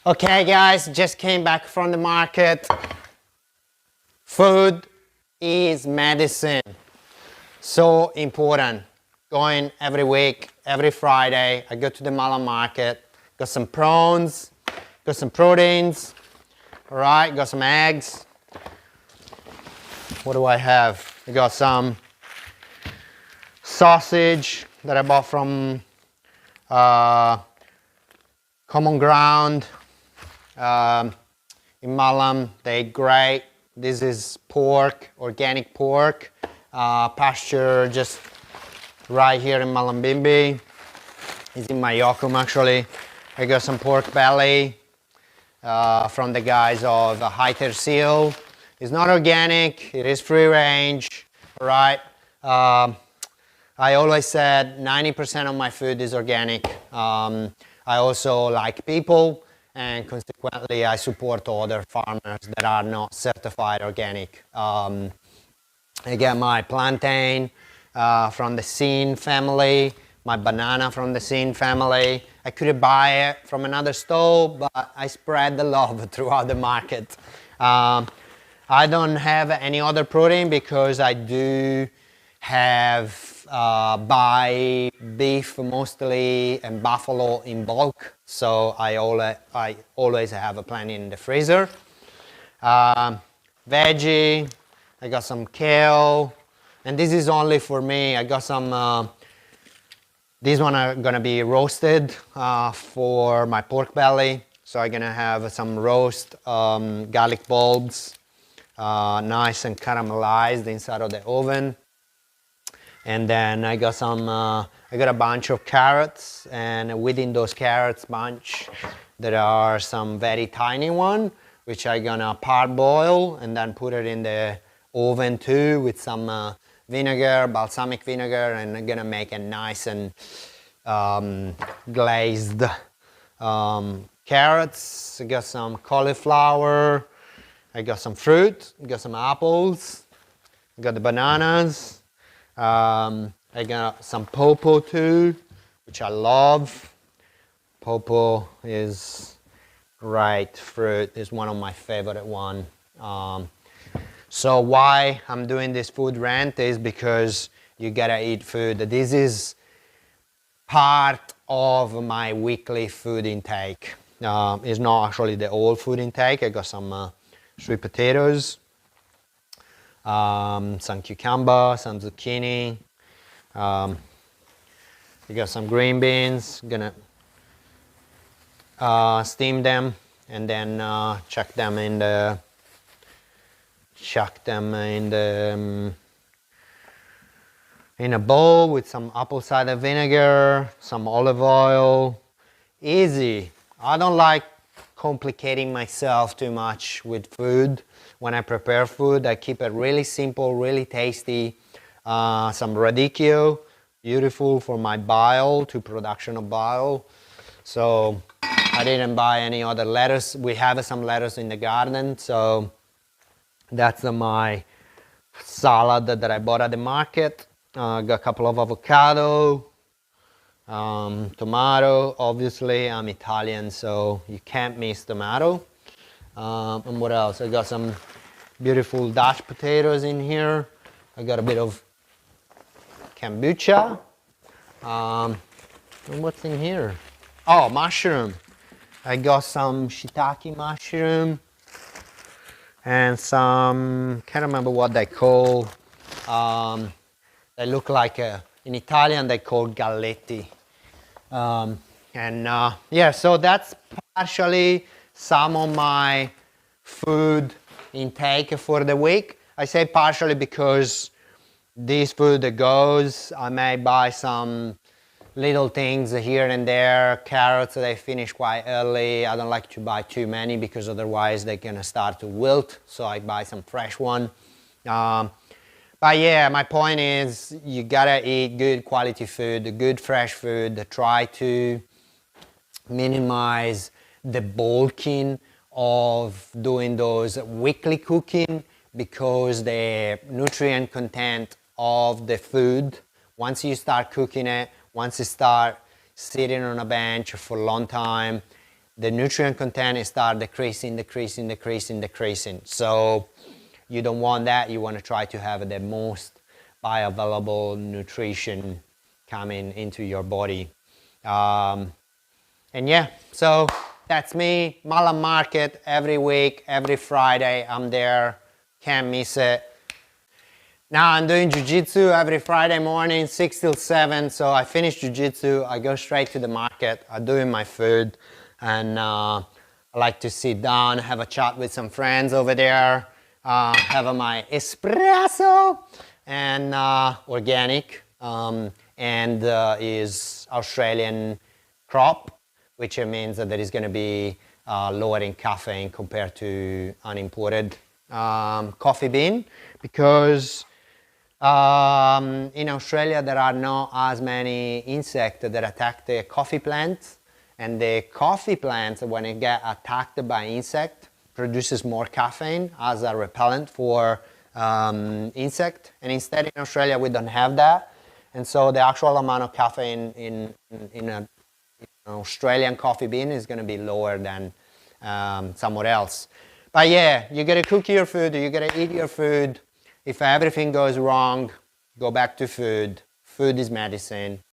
Okay guys, just came back from the market. Food is medicine. So important. Going every week, every Friday, I go to the Milan market, got some prawns, got some proteins, all right, got some eggs. What do I have? I got some sausage that I bought from Common Ground in Milan. They're great. This is pork, organic pork, pasture just right here in Malambimbi. It's in Majocum actually. I got some pork belly from the guys of High Seal. It's not organic, it is free range, right? I always said 90% of my food is organic. I also like people, and consequently I support other farmers that are not certified organic. I get my plantain from the Scene family, my banana from the Scene family. I couldn't buy it from another store, but I spread the love throughout the market. I don't have any other protein because I do have buy beef mostly and buffalo in bulk, so I always have a plenty in the freezer. Veggie, I got some kale, and this is only for me. I got some, these one are gonna be roasted for my pork belly, so I'm gonna have some roast garlic bulbs, nice and caramelized inside of the oven. And then I got some, I got a bunch of carrots, and within those carrots bunch, there are some very tiny one, which I'm gonna parboil and then put it in the oven too with some vinegar, balsamic vinegar, and I'm gonna make a nice and glazed carrots. I got some cauliflower, I got some fruit, I got some apples, I got the bananas. I got some pawpaw too, which I love. Pawpaw is great fruit, is one of my favorite one. So why I'm doing this food rant is because you gotta eat food. This is part of my weekly food intake. It's not actually the whole food intake. I got some sweet potatoes, some cucumber, some zucchini. We got some green beans. Gonna steam them and then chuck them in the in a bowl with some apple cider vinegar, some olive oil. Easy. I don't like complicating myself too much with food. When I prepare food, I keep it really simple, really tasty. Some radicchio, beautiful for my bile, to production of bile. So I didn't buy any other lettuce. We have some lettuce in the garden, so that's my salad that I bought at the market. Got a couple of avocado, tomato. Obviously, I'm Italian, so you can't miss tomato. And what else? I got some beautiful Dutch potatoes in here. I got a bit of kombucha. And what's in here? Oh, mushroom. I got some shiitake mushroom and some, can't remember what they call. They look like, in Italian they call galletti. Yeah, so that's partially some of my food intake for the week. I say partially because this food that goes, I may buy some little things here and there. Carrots, they finish quite early. I don't like to buy too many because otherwise they're gonna start to wilt, so I buy some fresh one. But yeah, my point is you gotta eat good quality food, good fresh food. Try to minimize the bulking of doing those weekly cooking, because the nutrient content of the food, once you start cooking it, once you start sitting on a bench for a long time, the nutrient content start decreasing. So you don't want that. You want to try to have the most bioavailable nutrition coming into your body. And yeah, so that's me. Malam Market every week, every Friday. I'm there. Can't miss it. Now I'm doing jiu-jitsu every Friday morning, 6 till 7. So I finish jiu-jitsu, I go straight to the market, I'm doing my food, and I like to sit down, have a chat with some friends over there, have my espresso, and organic, and is Australian crop, which means that there is going to be lower in caffeine compared to unimported coffee bean, because in Australia there are not as many insects that attack the coffee plants, and the coffee plants, when it get attacked by insect, produces more caffeine as a repellent for insect, and instead in Australia we don't have that, and so the actual amount of caffeine in an Australian coffee bean is going to be lower than somewhere else. But yeah, you gotta cook your food, you gotta eat your food. If everything goes wrong, go back to food. Food is medicine.